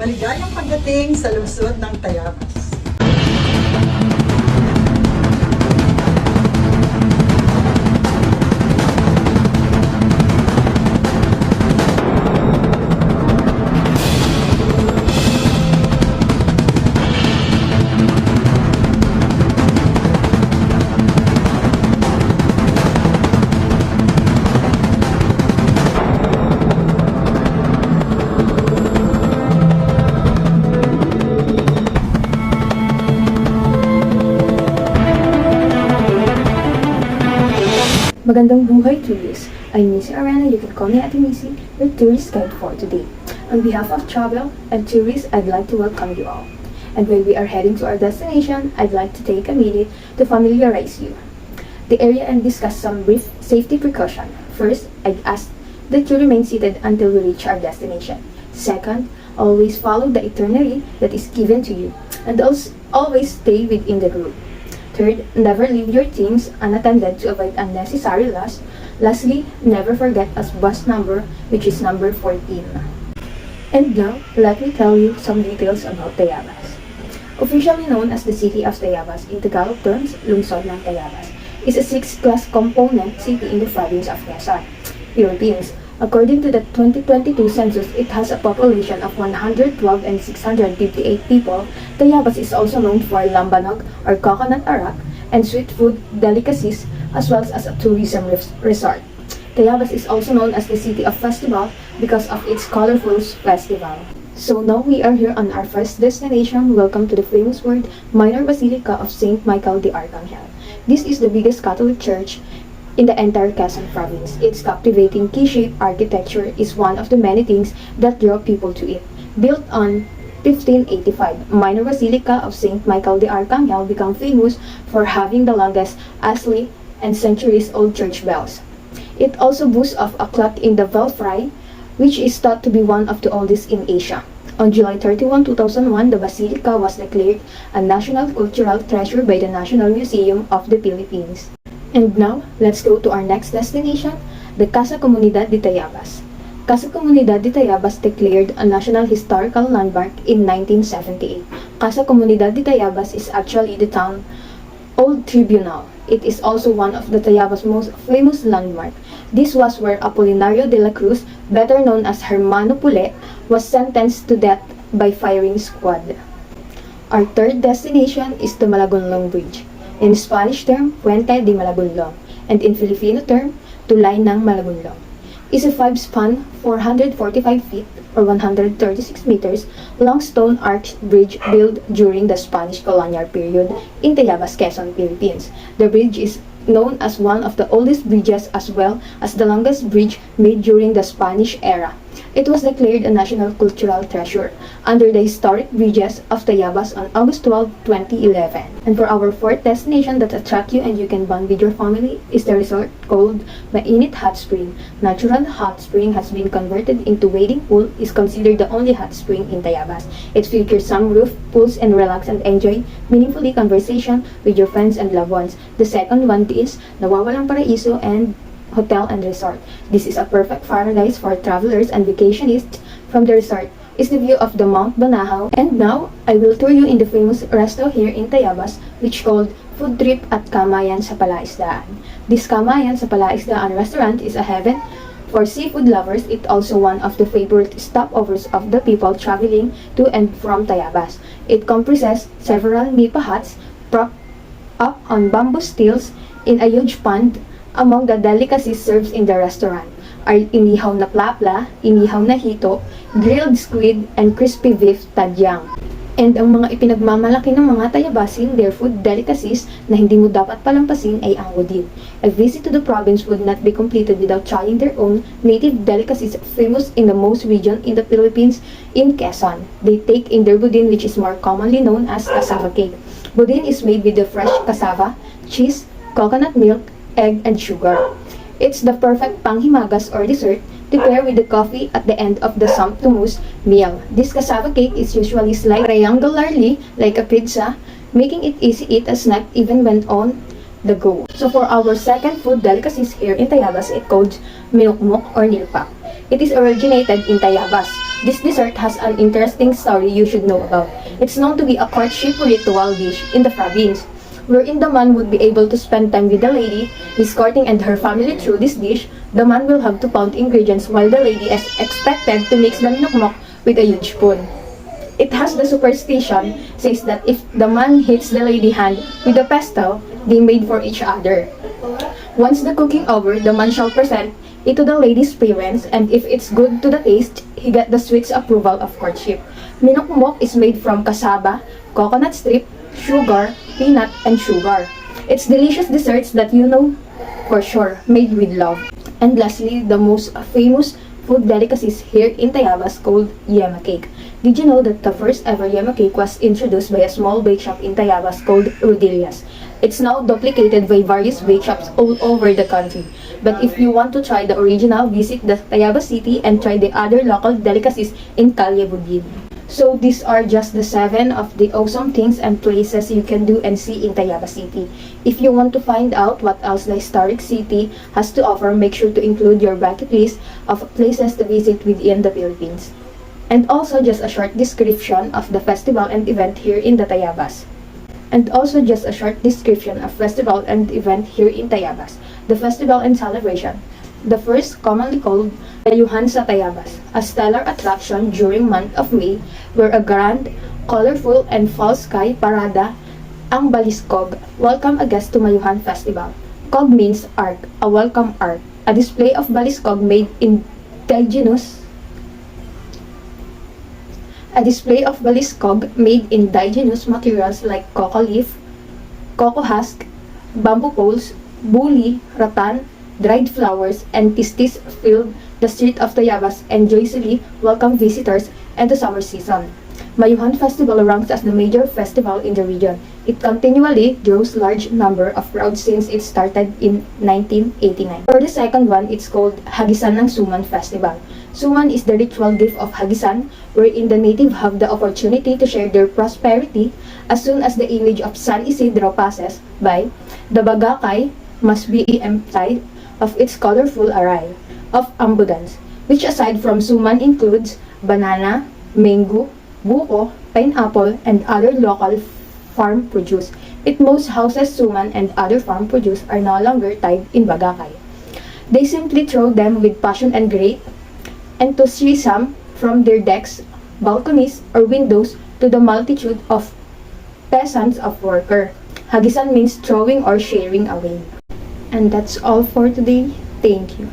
Maligayang pagdating sa lungsod ng Tayabas. Magandang buhay, tourists! I'm Missy Arana. You can call me Ate Missy, your tourist guide for today. On behalf of travel and tourists, I'd like to welcome you all. And when we are heading to our destination, I'd like to take a minute to familiarize you the area and discuss some brief safety precaution. First, I'd ask that you remain seated until we reach our destination. Second, always follow the itinerary that is given to you, and also always stay within the group. Third, never leave your things unattended to avoid unnecessary loss. Lastly, never forget a bus number, which is number 14. And now, let me tell you some details about Tayabas. Officially known as the City of Tayabas, in Tagalog terms, Lungsod ng Tayabas, is a 6-class component city in the province of Quezon, Philippines. According to the 2022 census, it has a population of 112 and 658 people. Tayabas is also known for lambanog or coconut arak and sweet food delicacies, as well as a tourism resort. Tayabas is also known as the City of Festival because of its colorful festival. So now we are here on our first destination. Welcome to the famous word Minor Basilica of Saint Michael the Archangel. This is the biggest Catholic church in the entire Quezon province. Its captivating key-shaped architecture is one of the many things that draw people to it. Built on 1585, Minor Basilica of Saint Michael the Archangel became famous for having the longest ashley and centuries-old church bells. It also boasts of a clock in the belfry, which is thought to be one of the oldest in Asia. On July 31, 2001, the Basilica was declared a National Cultural Treasure by the National Museum of the Philippines. And now, let's go to our next destination, the Casa Comunidad de Tayabas. Casa Comunidad de Tayabas declared a National Historical Landmark in 1978. Casa Comunidad de Tayabas is actually the town old tribunal. It is also one of the Tayabas' most famous landmark. This was where Apolinario de la Cruz, better known as Hermano Pule, was sentenced to death by firing squad. Our third destination is the Malagonlong Bridge. In Spanish term, Puente de Malagonlong, and in Filipino term, Tulay ng Malagonlong, is a 5-span, 445 feet or 136 meters long stone arched bridge built during the Spanish colonial period in Tayabas, Quezon, Philippines. The bridge is known as one of the oldest bridges as well as the longest bridge made during the Spanish era. It was declared a National Cultural Treasure under the Historic Bridges of Tayabas on August 12, 2011. And for our fourth destination that attract you and you can bond with your family is the resort called Mainit Hot Spring. Natural hot spring has been converted into wading pool, is considered the only hot spring in Tayabas. It features some roof pools and relax and enjoy meaningfully conversation with your friends and loved ones. The second one is Nawawalang Paraiso and Hotel and Resort. This is a perfect paradise for travelers and vacationists. From the resort is the view of the Mount Banahaw. And now, I will tour you in the famous resto here in Tayabas, which called Food Trip at Kamayan sa Palaisdaan. This Kamayan sa Palaisdaan restaurant is a heaven for seafood lovers. It's also one of the favorite stopovers of the people traveling to and from Tayabas. It comprises several nipa huts propped up on bamboo stilts in a huge pond. Among the delicacies served in the restaurant are inihaw na plapla, inihaw na hito, grilled squid, and crispy beef tadyang. And ang mga ipinagmamalaki ng mga Tayabasin, their food delicacies na hindi mo dapat palampasin ay ang budin. A visit to the province would not be completed without trying their own native delicacies famous in the most region in the Philippines in Quezon. They take in their budin, which is more commonly known as cassava cake. Budin is made with the fresh cassava, cheese, coconut milk, egg, and sugar. It's the perfect panghimagas or dessert to pair with the coffee at the end of the sumptuous meal. This cassava cake is usually sliced triangularly like a pizza, making it easy to eat a snack even when on the go. So for our second food delicacies here in Tayabas, it's called minukmok or nilpak. It is originated in Tayabas. This dessert has an interesting story you should know about. It's known to be a courtship ritual dish in the province, wherein the man would be able to spend time with the lady he's courting and her family. Through this dish, the man will have to pound ingredients while the lady is expected to mix the minokmok with a huge spoon. It has the superstition says that if the man hits the lady hand with a pestle they made for each other. Once the cooking over, the man shall present it to the lady's parents, and if it's good to the taste, he get the sweet's approval of courtship. Minokmok is made from cassava, coconut strip, sugar, peanut, and sugar. It's delicious desserts that you know for sure, made with love. And lastly, the most famous food delicacies here in Tayabas called yema cake. Did you know that the first ever yema cake was introduced by a small bake shop in Tayabas called Rodillas? It's now duplicated by various bake shops all over the country. But if you want to try the original, visit the Tayabas City and try the other local delicacies in Calle Budid. So these are just the 7 of the awesome things and places you can do and see in Tayabas City. If you want to find out what else the historic city has to offer, make sure to include your bucket list of places to visit within the Philippines. And also just a short description of the festival and event here in the Tayabas. The festival and celebration. The first, commonly called Dayuhan sa Tayabas, a stellar attraction during month of May, where a grand, colorful, and fall sky parada, ang Baliskog, welcome a guest to Mayuhan Festival. Kog means ark, a welcome ark, a display of Baliskog made in indigenous materials like cocoa leaf, cocoa husk, bamboo poles, buli, rattan, dried flowers, and tistis filled the street of Tayabas and joyously welcome visitors and the summer season. Mayuhan Festival ranks as the major festival in the region. It continually draws large number of crowds since it started in 1989. For the second one, it's called Hagisan ng Suman Festival. Suman is the ritual gift of Hagisan, wherein the native have the opportunity to share their prosperity. As soon as the image of San Isidro passes by, the bagakay must be emptied of its colorful array of abundance, which aside from suman includes banana, mango, buko, pineapple, and other local farm produce. It most houses suman and other farm produce are no longer tied in bagakay. They simply throw them with passion and great enthusiasm from their decks, balconies, or windows to the multitude of peasants of worker. Hagisan means throwing or sharing away. And that's all for today. Thank you.